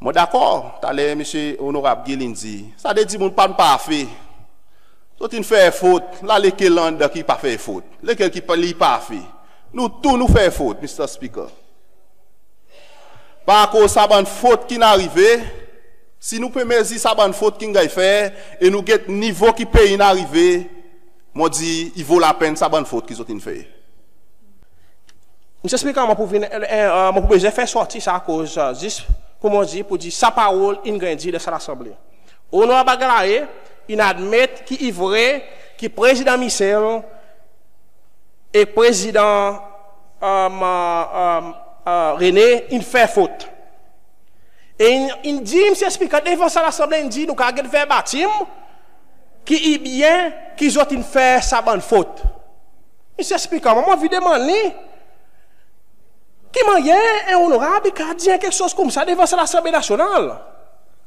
Moi d'accord, t'as l'air monsieur honorable Guilindi. Ça veut dire mon pas fait. Tout une fait faute, là lesquels qui pas fait faute, lesquels qui pas fait. Nous tous nous fait faute, Mr. Speaker. Par cause ça bonne faute qui n'arrive, si nous pouvons dire ça bonne faute qui n'a fait et nous get niveau qui paye n'arrive, moi dit il vaut la peine ça bonne faute qu'ils ont fait. Monsieur Speaker, moi pour faire sortir ça à cause juste pour moi dire pour dire sa parole ingrédient de cette assemblée. On a bagarre, il admet qu'il est vrai que président Michel et président René, il fait faute. Et il dit, M. Speaker, devant ça l'Assemblée, il dit, nous avons fait bâtiment qui est bien, qu'ils ont fait sa bonne faute. M. Speaker, moi, évidemment, qui m'a dit, un honorable, qui a dit quelque chose comme ça devant ça l'Assemblée nationale.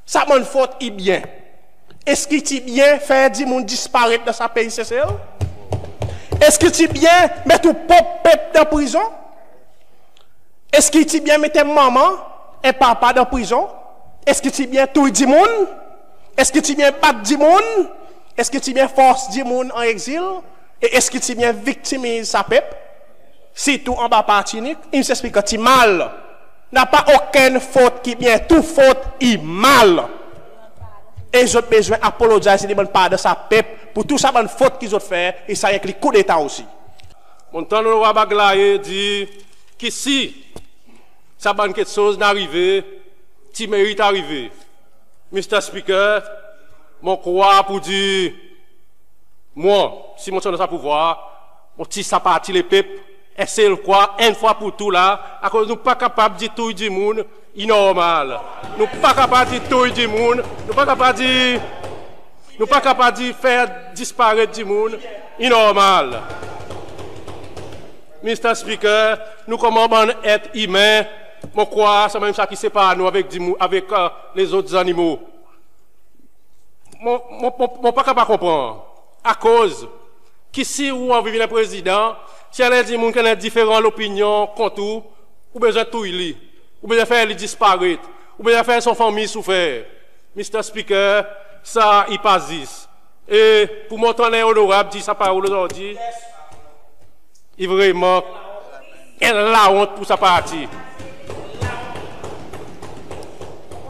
Sa bonne faute est bien. Est-ce qu'il est bien faire du monde disparaître dans sa pays, CCL? Est-ce qu'il est bien mettre tout peuple dans la prison? Est-ce qu'il est bien mettre maman et papa dans la prison? Est-ce qu'il est bien tout le monde? Est-ce qu'il est bien battre du monde? Est-ce qu'il est bien force du monde en exil? Et est-ce qu'il est bien victimise sa peuple? Si tout en bas parti, il s'explique que c'est mal. N'a pas aucune faute qui est bien, toute faute est mal. Et ils ont besoin d'apologiser les bonnes parts de sa peuple pour tout ça bonne faute qu'ils ont fait et ça avec les coups d'État aussi. Mon temps le roi Baglaye dit que si ça bonne quelque chose n'arrive, tu mérites d'arriver. Mr. Speaker, mon croix pour dire, moi, si mon son a pouvoir, mon petit ça parti les peuples, et c'est le quoi, une fois pour tout là, à cause nous pas capable de dire tout le monde, c'est normal. Nous pas capable de dire tout le monde, nous pas capable de faire disparaître du monde, c'est normal. Mr. Speaker, nous commandons être humains, mon croix, c'est même ça qui sépare nous avec les autres animaux. Mon pas capable de comprendre. À cause que si vous en vivez le président, si elle a dit que vous avez différentes opinions contre vous, vous besoin de tout il vous besoin de faire lui disparaître, vous besoin de faire son famille souffrir. Mr. Speaker, ça il passe 10. Et pour m'entendre honorable dit sa parole aujourd'hui, il vraiment elle a la honte pour sa partie.